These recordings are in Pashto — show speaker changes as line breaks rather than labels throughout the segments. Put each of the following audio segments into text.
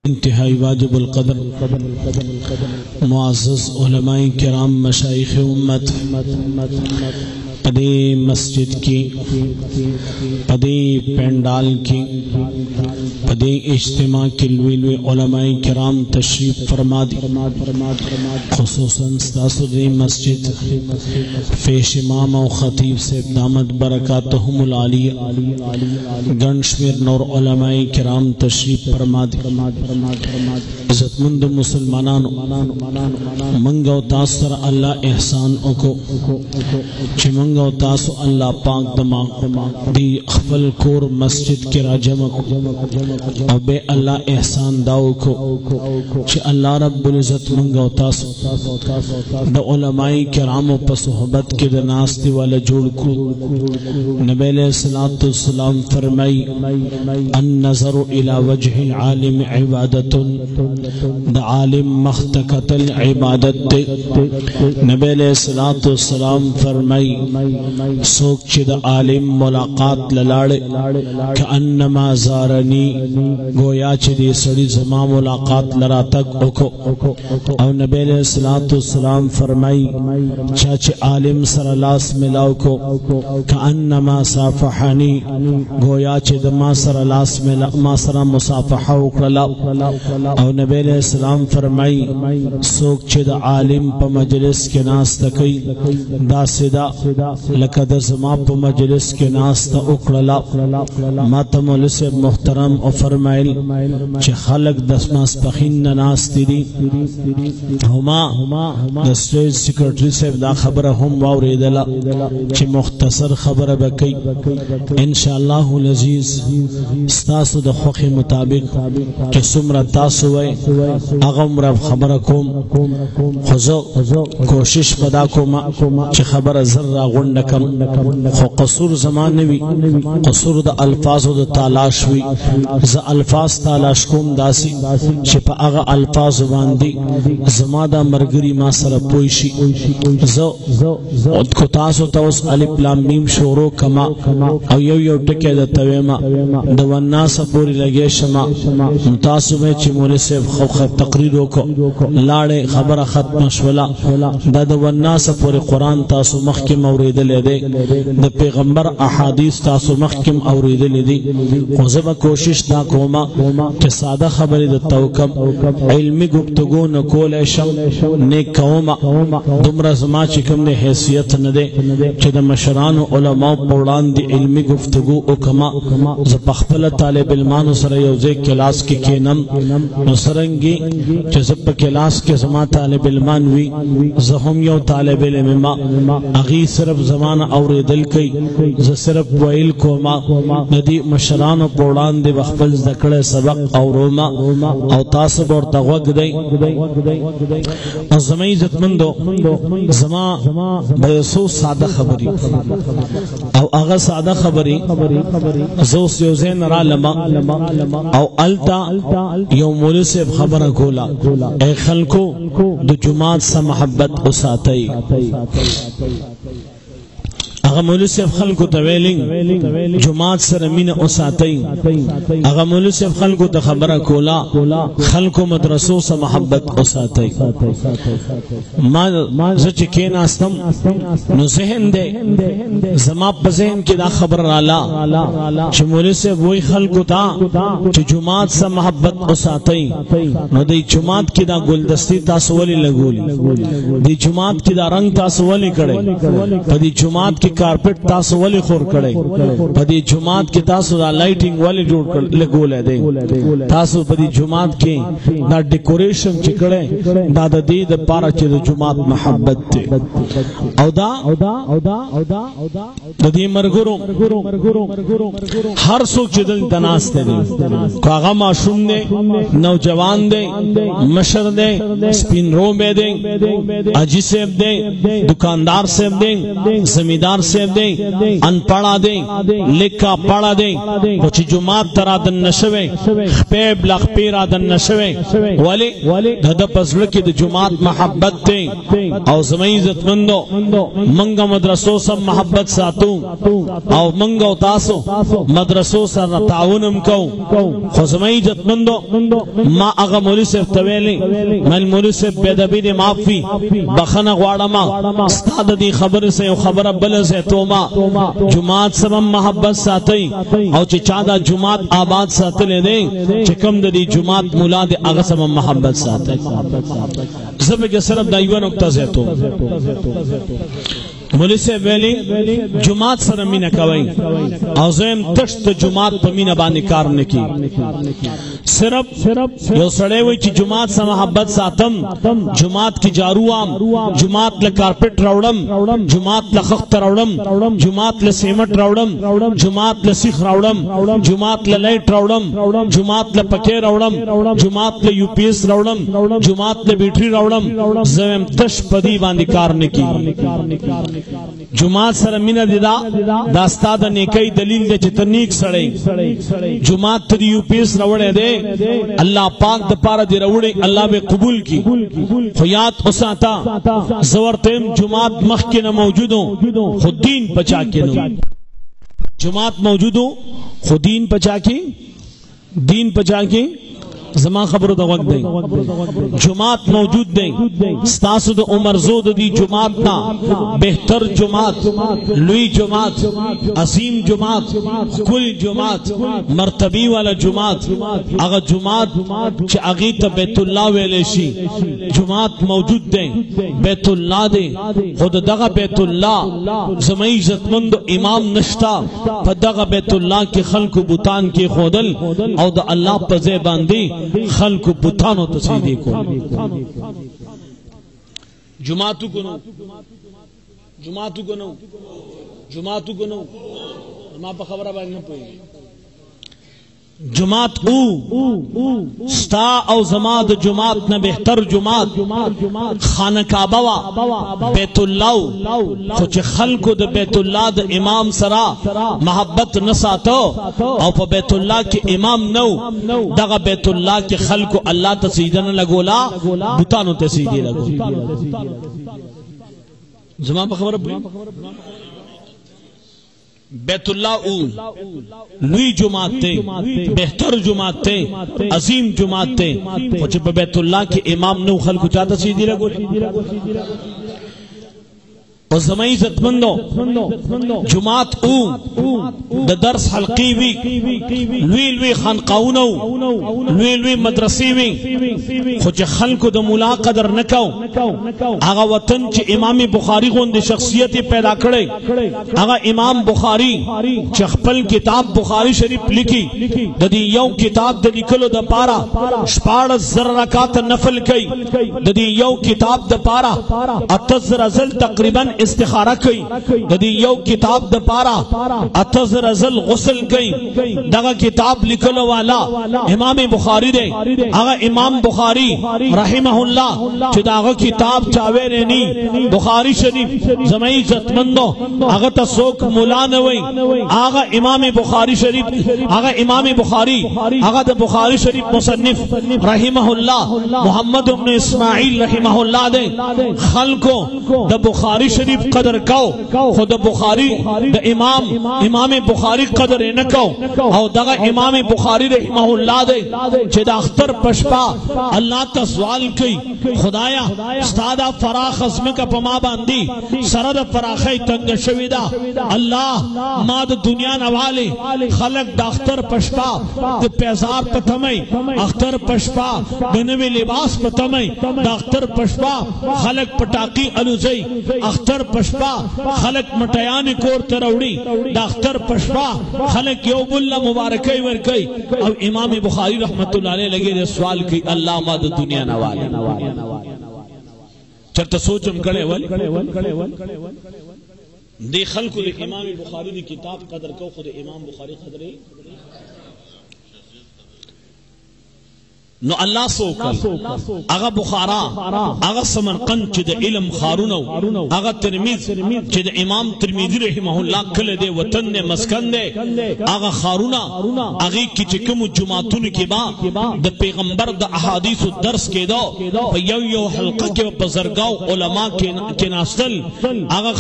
انتہائی واجب القدر معزز علماء کرام مشایخ امت پدی مسجد کی پدی پینڈال کی پدی اجتماع کی لوی علماء کرام تشریف فرما دی خصوصاً ستاسدی مسجد فیش امام و خطیب سے دامت برکاتہم العالی گنشمیر نور علماء کرام تشریف فرما دی عزت مند مسلمانانو منگو تاثر اللہ احسان اکو چی منگو تاسو اللہ پاک دماغ دی خفل کور مسجد کی راجم او بے اللہ احسان داو کو چی اللہ رب العزت منگو تاسو دا علماء کرامو پا صحبت کی دناستی والا جوڑ کو نبی علیہ السلام فرمائی النظر الى وجہ العالم عبادت دا عالم مختقت العبادت دے نبی علیہ السلام فرمائی سوک چی دا عالم ملاقات للاڑے کانما زارنی گویا چی دی سڑی زمان ملاقات لرا تک اکو او نبی علیہ السلام فرمائی چاچی عالم سر لاس ملاو کو کانما صافحانی گویا چی دا ما سر لاس ما سر مصافحہ اکرلا او نبی علیہ السلام فرمائی سوک چی دا عالم پا مجلس کے ناس تکی دا صدا لکہ دا زما پا مجلس کے ناس تا اکرلا ماتا مولس محترم او فرمائل چی خلق دس ماس پخین ناس تیری ہما دا سٹیج سیکرٹری صاحب دا خبر ہم واوری دلا چی مختصر خبر بکی انشاءاللہ العزیز ستاسو دا خوخ مطابق چی سمرہ تاسو وے اغم رب خبر کوم خوزو کوشش پدا کوم چی خبر ذرہ غنڈکم خو قصور زمان نوی قصور دا الفاظ دا تالاش وی ز الفاظ تالاش کوم داسی چی پا اغا الفاظ باندی زما دا مرگری ما سر پویشی زو کو تاسو تاوس علب لامیم شورو کما او یو ٹکے دا تویما دا والناس پوری لگے شما تاسو میں چی مولی سے خوخ تقریروں کو لاڑے خبر ختم شولا دا والناس پوری قرآن تاسو مخکم اورید لے دے دا پیغمبر احادیث تاسو مخکم اورید لے دی خوزب کوشش دا کوما کہ سادہ خبری دا توکم علمی گفتگو نکول شم نیک کوما دمرا زما چکم نے حیثیت ندے چی دا مشران و علماء پوڑان دی علمی گفتگو اکما زپخپل طالب علمان سر یوزے کلاس کی کینم نسرنگی چی زب کلاس کے زما طالب علمان وی زہم یو طالب علم اغی صرف زمان اور دل کی ز صرف ویل کوما ندی مشران و پوڑان دی بخبل ذکر سبق اور روما او تاسب اور تغوگ دی اور زمان عزت مندو زمان بیسو سادہ خبری او اغا سادہ خبری زوس یوزین را لما او التا یو مولی سے خبر کولا اے خلکو دو جماعت سا محبت اساتی اغا مولی صاحب خلقو تویلنگ جماعت سر امین اساتی اغا مولی صاحب خلقو تا خبر کولا خلقو مدرسو سا محبت اساتی ما زچ کین آستم نو ذہن دے زما پا ذہن کی دا خبر رالا چھ مولی صاحب وہی خلقو تا چھ جماعت سا محبت اساتی نو دی جماعت کی دا گلدستی تاسولی لگولی دی جماعت کی دا رنگ تاسولی کڑے پا دی جماعت کی کارپٹ تاسو ولی خور کڑے پدی جماعت کی تاسو دا لائٹنگ ولی جوڑ لگولے دے تاسو پدی جماعت کی دا ڈیکوریشن چکڑے دا دا دید پارا چی دا جماعت محبت تے او دا دی مرگروں ہر سوک چی دل تناستے دے کو آغا معشوم دے نوجوان دے مشر دے سپین رو بے دے اجی سیب دے دکاندار سیب دے زمیدار سے دیں ان پڑھا دیں لکھا پڑھا دیں کچھ جماعت ترا دن نشوے خپیب لخپیرا دن نشوے ولی دھدا پسلکی دا جماعت محبت دیں او زمین عزت مندو منگا مدرسو سب محبت ساتو او منگا و تاسو مدرسو سر تعاونم کو خو زمین عزت مندو ما اغا مولی صرف طویلی من مولی صرف بیدبی معافی بخن غوارما استاد دی خبر سے او خبر بل سے توما جماعت سب محبت ساتھی او چی چادا جماعت آباد ساتلے دیں چکم دی جماعت مولا دی اغا سب محبت ساتھی زب کے صرف دائیوہ نکتہ سے تو مولی سے ویلی جماعت سر مینہ کوئی او زیم تشت جماعت پا مینہ بانی کار نکی صرف یو سڑے ہوئی چی جماعت سا محبت ساتم جماعت کی جاروام جماعت لکارپٹ روڑم جماعت لخخت روڑم جماعت لسیمت روڑم جماعت لسیخ روڑم جماعت للیٹ روڑم جماعت لپکے روڑم جماعت لیو پی ایس روڑم جماعت لبیٹری روڑم زیم تشت پدی باندی کار نکی جماعت سر مینہ دیدا داستا دا نیکی دلیل دے چتا نیک سڑے جماعت تری یو پیس روڑے دے اللہ پاک دا پارا دی روڑے اللہ بے قبول کی خیات اساتا زورتیم جماعت مخ کے نہ موجودوں خود دین پچا کے نو جماعت موجودوں خود دین پچا کے زمان خبرو دا وقت دیں جماعت موجود دیں ستاسو دا عمر زود دی جماعت نا بہتر جماعت لوی جماعت عظیم جماعت کل جماعت مرتبی والا جماعت اگر جماعت چھ اغیت بیت اللہ ویلیشی جماعت موجود دیں بیت اللہ دیں خود دغا بیت اللہ زمائی عزتمند امام نشتا پا دغا بیت اللہ کے خلق بوتان کے خودل او دا اللہ پا زیبان دی خلق بتانو تصیدی کو جماعتو گنو ما پا خبرہ باید نہ پوئی جماعت او ستا او زماد جماعت نہ بہتر جماعت خانہ کعبہ بیت اللہ خوچ خلق دا بیت اللہ دا امام سرا محبت نساتو او پا بیت اللہ کے امام نو دغا بیت اللہ کے خلق اللہ تسیدن لگولا بتانو تسیدی لگولا زمان پا خبر پوئی بیت اللہ او لوی جماعت تے بہتر جماعت تے عظیم جماعت تے خوچ پہ بیت اللہ کے امام نو خلق چاہتا سیدھی لگو اور زمائی عزت مندو جماعت او دا درس حلقی وی لوی خانقاونو لوی مدرسی وی خوچ خلق دا مولا قدر نکو آغا وطن چی امام بخاری خوند شخصیت پیدا کرے آغا امام بخاری چخپل کتاب بخاری شریف لکی دا دی یو کتاب دا لکلو دا پارا شپاڑ زرکات نفل کئی دا دی یو کتاب دا پارا اتزر ازل تقریباً استخارہ کئی دی یو کتاب دا پارا اتزر ازل غسل کئی دغا کتاب لکلو والا امام بخاری دے آغا امام بخاری رحمہ اللہ چھ داغا کتاب چاوے رینی بخاری شریف زمائی عزت مندو آغا تا سوک مولانوئی آغا امام بخاری شریف آغا امام بخاری آغا دا بخاری شریف مصنف رحمہ اللہ محمد ابن اسماعیل رحمہ اللہ دے خلقو دا بخاری شریف قدر کو خود بخاری دا امام بخاری قدر نکو او دا امام بخاری رحمہ اللہ دے چھ دا اختر پشپا اللہ تا سوال کی خدایا استادا فراخ عظم کا پما باندی سرد فراخی تنگ شویدہ اللہ ما دا دنیا نوالے خلق دا اختر پشپا دا پیزار پتمائی اختر پشپا بنوی لباس پتمائی دا اختر پشپا خلق پٹاقی علوزی اختر پشپا خلق مٹیان کور تروڑی داختر پشپا خلق یوم اللہ مبارکی ورکی اب امام بخاری رحمت اللہ علیہ لگے دے سوال کی اللہ ما دا دنیا نوالے چرتا سوچم کڑے دے خلق دے امام بخاری دی کتاب قدر کو خود امام بخاری قدرے نو الله سوکل اغا بخارا اغا سمرقند چه ده علم خارونو اغا ترمیز چه ده امام ترمیزی رحمه اللہ کل ده وطن ده مسکن ده اغا خارونا اغی کی چکم جماعتون کی با ده پیغمبر ده احادیث و درس کے دو پا یو حلقہ کے بزرگاو علماء کے ناستل اغا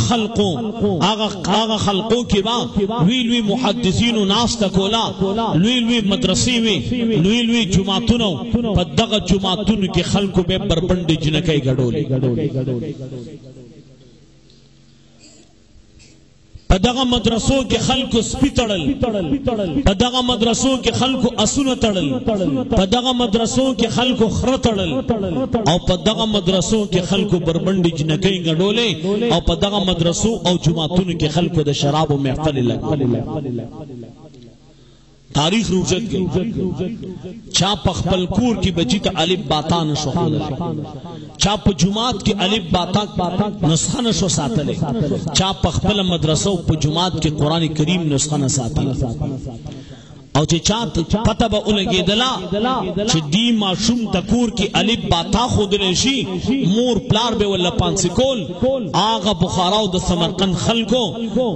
خلقو کی با لوی محدثین و ناستا کولا لوی مدرسی وی لوی جماعتونو پا دغا جماعتون کی خلقو بے بربند جنکے گڑولی پا دغا مدرسوں کے خلقو سپی تڑل پا دغا مدرسوں کے خلقو اسون تڑل پا دغا مدرسوں کے خلقو خر تڑل او پا دغا مدرسوں کے خلقو بربند جنکے گڑولے او پا دغا مدرسوں او جماعتون کے خلقو دا شراب و محفل لگ تاریخ روزت گئی چاپ اخپل کور کی بچی تا علب باتا نشو خودلے چاپ جماعت کی علب باتا نسخہ نشو ساتلے چاپ اخپل مدرسو پا جماعت کی قرآن کریم نسخہ نساتلے او چه چاہت پتہ با اولگی دلا چه دی معشوم تکور کی علب باتا خود رشی مور پلار بے والا پانسکول آغا بخاراو دا سمرقند خلقو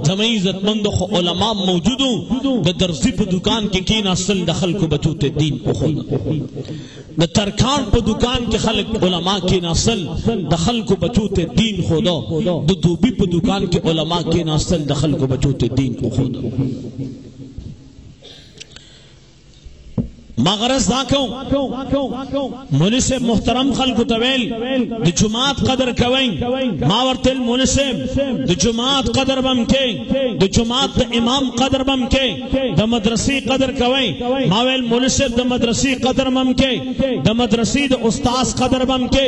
زمین عزتمند خو علماء موجودو دا درزی پا دکان کی کین اصل دا خلقو بچوت دین پا خود دا ترکان پا دکان کی خلق علماء کین اصل دا خلقو بچوت دین خودو دا دوبی پا دکان کی علماء کین اصل دا خلقو بچوت دین پا خودو مغرز داکو منصب محترم خلق طویل دی جماعت قدر کوئیں ماورتل منصب دی جماعت قدر بم کے دی جماعت دا امام قدر بم کے دا مدرسی قدر کوئیں ماویل منصب دا مدرسی قدر بم کے دا مدرسی دا استاذ قدر بم کے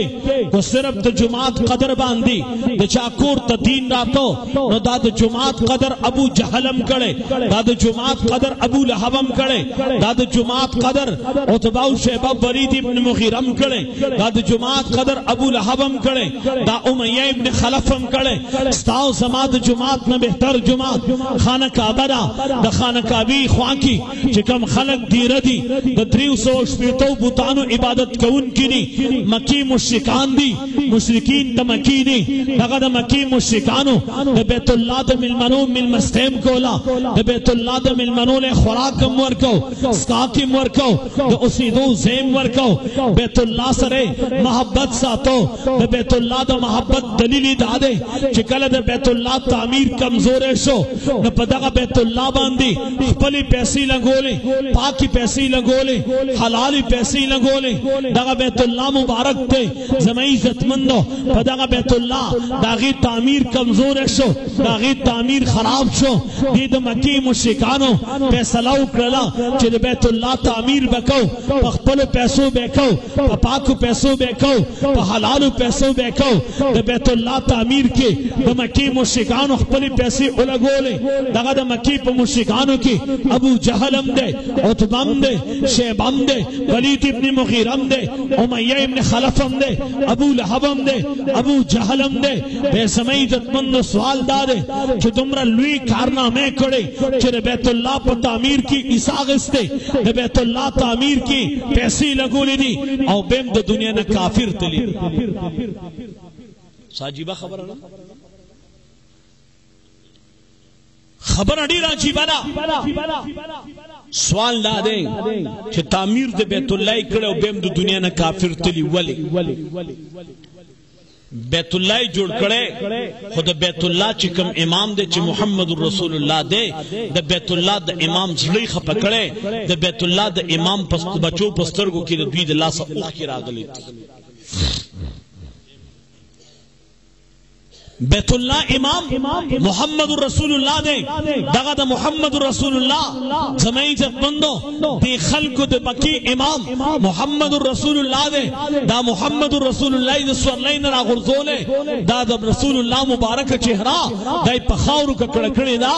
کو صرف دا جماعت قدر باندی دا چاکور تا دین راتو نو دا دا جماعت قدر ابو جہلم کڑے دا دا جماعت قدر ابو لہبم کڑے دا دا جماعت قدر عتبہ و شیبہ ولید ابن مغیرم کڑے دا جماعت قدر ابو لہبم کڑے دا امیہ ابن خلفم کڑے ستاو سماد جماعت میں بہتر جماعت خانہ کعبہ دا خانہ کعبی خواہ کی چکم خلق دیر دی دا دریو سو شپیتو بوتانو عبادت کون کی دی مکی مشرکان دی مشرکین دا مکی دی دا مکی مشرکانو دا بیت اللہ دا ملمنو ملمستیم کولا دا بیت اللہ دا ملمنو لے خوراکم ورکو سکاکم ورکو دا اسیدو زیم ورکو بیت اللہ سرے محبت ساتو دا بیت اللہ دا محبت دلیلی دادے چکل دا بیت اللہ تعمیر کمزورے شو نا پدغا بیت اللہ باندی پلی پیسی لگولے پاکی پیسی لگولے حلالی پیسی لگولے دا بیت اللہ مبارک تے زمین عزتمندو پدغا بیت اللہ دا غی تعمیر کمزورے شو دا غی تعمیر خراب شو دید مکی مشرکانو پیسلاو کرلا چل بیت اللہ تعمیر بکو پخپلو پیسو بیکو پاکو پیسو بیکو حلالو پیسو بیکو دا بیت اللہ تعمیر کے دا مکی مشرکانو خپلی پیسی علگولے دا مکی پا مشرکانو کی ابو جہلم دے عتبم دے شیبم دے ولید ابن مغیرم دے امیہ ابن خلفم دے ابو لہبم دے ابو جہلم دے بے سمئی جتمند سوال دارے چھو دمرا لوی کارنامے کڑے چھو بیت اللہ پا تعمیر کی اساغستے دا بیت اللہ تعمیر کی پیسی لگولی دی او بیم دا دنیا نا کافر تلی ساجیبہ خبر ہے خبر اڈی راجیبہ نا سوال دا دیں کہ تعمیر دا بیت اللہ کرے او بیم دا دنیا نا کافر تلی ولی بیت اللہ جوڑ کرے خود بیت اللہ چکم امام دے چی محمد رسول اللہ دے دا بیت اللہ دا امام زلی خپا کرے دا بیت اللہ دا امام بچو پسترگو کی دا دوید اللہ سا اوخ کی راگلی بیت اللہ امام محمد رسول اللہ دے دغا دا محمد رسول اللہ زمین جب بندو دی خلق دے بکی امام محمد رسول اللہ دے دا محمد رسول اللہ دے سورلین را غرزولے دا رسول اللہ مبارک چہرہ دا پخاورو کا کڑکڑی دا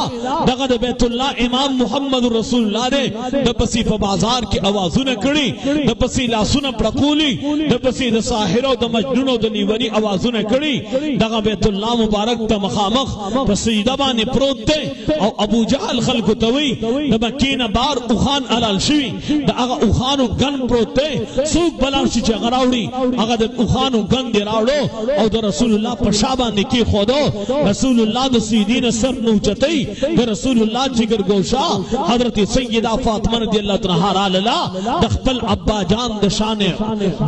دغا دا بیت اللہ امام محمد رسول اللہ دے دا پسی فبازار کی آوازو نکڑی دا پسی لاسو نپڑکولی دا پسی دا ساہرو دا مجنونو دا نیوانی آوازو نکڑی دغا بیت اللہ اللہ مبارک تا مخامخ پا سجدہ بانے پروت دے او ابو جہل خلق توی دا مکین بار اخان علال شوی دا اغا اخانو گن پروت دے سوک بلاشی چا غراوڑی اغا دا اخانو گن دی راوڑو او دا رسول اللہ پا شابان کی خودو رسول اللہ دا سیدین سر نوچتی دا رسول اللہ چگر گوشا حضرت سیدہ فاطمہ رضی اللہ تنہا رالالا دا خپل ابا جان دا شان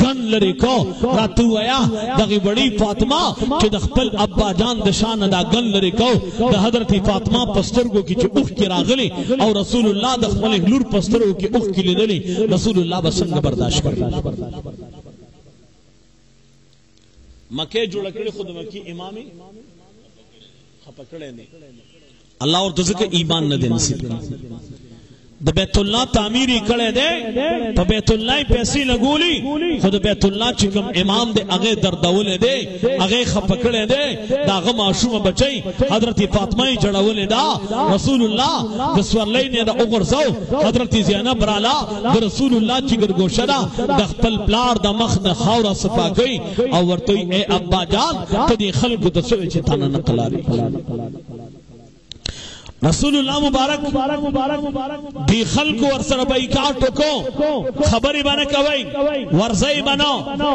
گن لری کو راتو آیا دا غی بڑی فاطمہ چی دا خپل ابا جان دا شان دا گن لری کو دا حضرت فاطمہ پسترگو کی چی اخ کی راغلی او رسول اللہ دا خپل لور پسترگو کی اخ کی لیدلی رسول اللہ بسنگ برداشت کر مکہ جوڑا کرے خود مکی امامی خپکڑے نہیں اللہ اور تذکر ایمان نہ دے نصیب دا بیت اللہ تعمیری کڑے دے پا بیت اللہ پیسی لگولی خود بیت اللہ چکم امام دے اگے دردولے دے اگے خپکڑے دے دا اگا معشوم بچائی حضرت فاطمہ جڑولے دا رسول اللہ دسور لینے دا اغرزو حضرت زینب رالا دا رسول اللہ چگر گوشدا دا خپل پلار دا مخد خورا صفا گئی اور ورطوئی اے ابا جان تدی خلق دسوئے چھتانا نقلاری رسول اللہ مبارک دی خلق ورسر بائیکاٹو کو خبری بنا کوئی ورزائی بنا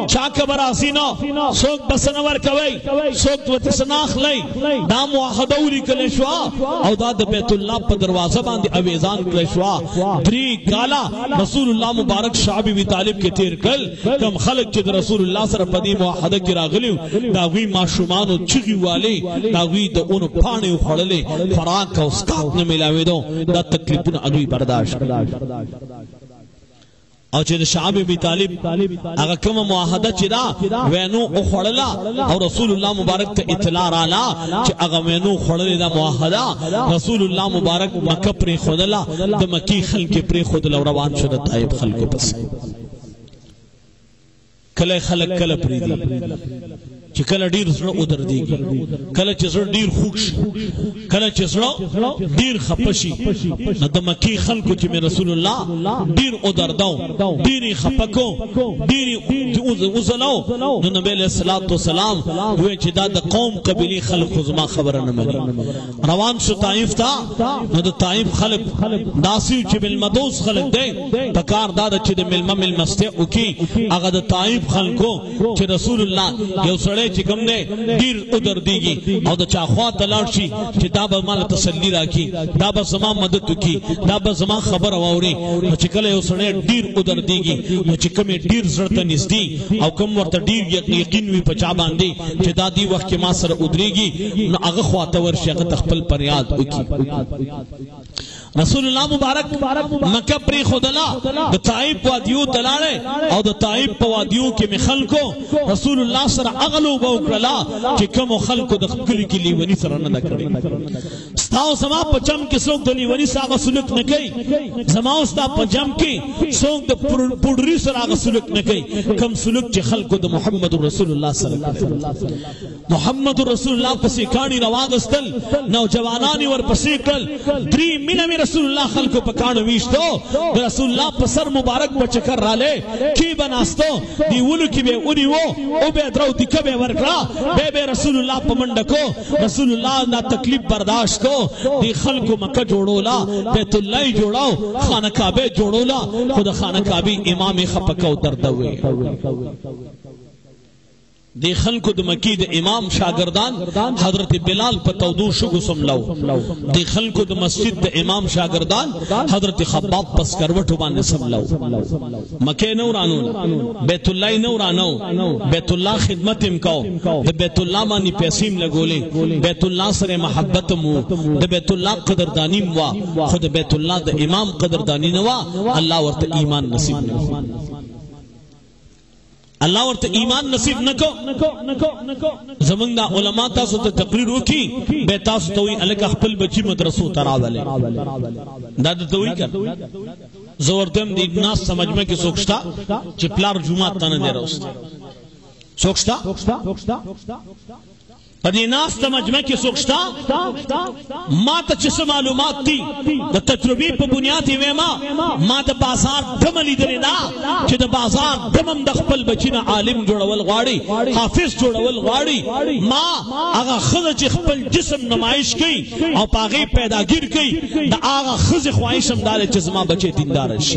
چاک براسینا سوک بسنور کوئی سوک وطسناخ لئی دا معاہدوری کلشوا او دا بیت اللہ پا دروازہ باندی اویزان کلشوا دری گالا رسول اللہ مبارک شعبی بی طالب کے تیر کل کم خلق چید رسول اللہ سر پدی معاہدہ کی راغلیو داوی معشومانو چگی والی داوی دا انو پانے اخوڑلے فراق کا اسکاق نے ملاوے دو دا تکلیفون اگوی برداشت او چید شعب بی طالب اگا کم معاہدہ چیدا وینو اخوڑلا او رسول اللہ مبارک تا اطلاع رالا چی اگا وینو خوڑلی دا معاہدہ رسول اللہ مبارک مکہ پری خودلا دا مکی خلق پری خودلا روان شد طائب خلق پس کل خلق کل پری دی چی کل دیر سڑا ادر دیگی کل چی سڑا دیر خوکش کل چی سڑا دیر خپشی ندہ مکی خلقو چی میں رسول اللہ دیر ادر داو دیری خپکو دیری ازلاو نو نبی علیہ السلام ہوئے چی دا قوم قبیلی خلق خزما خبر نمالی روان شو طائف تا ندہ طائف خلق داسیو چی بالمدوس خلق دے پکار دادا چی دا ملمستے اکی اگا دا طائف خلقو چی رسول اللہ یو سڑے چی کم دے دیر ادر دیگی او دا چاخوات تلاشی چی دا با مال تسلی راکی دا با زمان مدد کی دا با زمان خبر واوری چی کلے او سڑے دیر ادر دیگی چی کمی دیر زرطا نزدی او کم ورطا دیر یقینوی پچا باندی چی دا دی وقت کی ما سر ادریگی نا اغا خوات ورشی اغا تخپل پر یاد اکی رسول اللہ مبارک مکہ پری خودلا دا طائب وادیو تلالے او دا طائب وادیو کے میں خلقو رسول اللہ سر اغلو باوکرلا کہ کم خلقو دا خبکلی کی لیونی سر ندا کرے ستاو زمان پا جم کے سوک دا لیونی سر آغا سلک نکئی زمان ستا پا جم کی سوک دا پوڑری سر آغا سلک نکئی کم سلک چی خلقو دا محمد رسول اللہ صلی اللہ علیہ وسلم محمد رسول اللہ پسی کانی رواغ استل نوجوانانی ور پسی کل دری منمی رسول اللہ خلقو پکانو ویشتو رسول اللہ پسر مبارک بچکر رالے کی بناستو دی ولو کی بے انی وہ او بے درو دی کبے ورکرا بے بے رسول اللہ پمندکو رسول اللہ نا تکلیف برداشت کو دی خلقو مکہ جوڑولا بیت اللہ جوڑاو خانہ کعبے جوڑولا خود خانہ کعبی امام خپکو دردوے دی خلقو د مکی د امام شاگردان حضرت بلال پتودو شگو سملاو دی خلقو د مسجد د امام شاگردان حضرت خباب پس کروٹو بانے سملاو مکی نورانو بیت اللہ نورانو بیت اللہ خدمت امکاو د بیت اللہ مانی پیسیم لگولے بیت اللہ سر محبت مو د بیت اللہ قدردانی موا خود بیت اللہ د امام قدردانی نوا اللہ ورت ایمان نصیب نوا اللہ ورطا ایمان نصیب نکو زمان دا علماء تاسو تا تقریر ہوکی بے تاسو توی علیکہ خپل بچی مدرسو تراولے دا توی کر زوردم دی ناس سمجھ میں کی سوکشتا چپلار جماعت تانا دے رہا سوکشتا پدی ناس تا مجمع کی سوکشتا ما تا چس معلومات تی دا تجربی پا بنیادی ویما ما دا بازار دم لی دلینا چی دا بازار دمم دا خپل بچینا عالم جوڑول غاڑی حافظ جوڑول غاڑی ما آغا خز چی خپل جسم نمائش کی او پاغی پیداگیر کی دا آغا خز خواہشم دارے چیز ما بچے دیندارش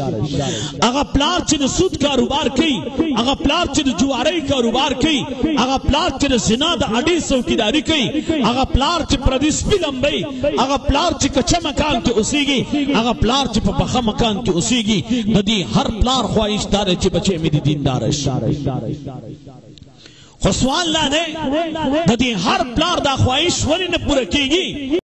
آغا پلار چی دا سود کاروبار کی آغا پلار چی دا جواری کاروبار کی آغا پلار چی دا زنا دا عڈیسو کی داری کئی اگا پلار چی پردیس پی لمبئی اگا پلار چی کچھ مکان کی اسیگی اگا پلار چی پخا مکان کی اسیگی ندی ہر پلار خواہش دارے چی بچے میری دیندارش خسوان لا دے ندی ہر پلار دا خواہش ولی نپورا کی گی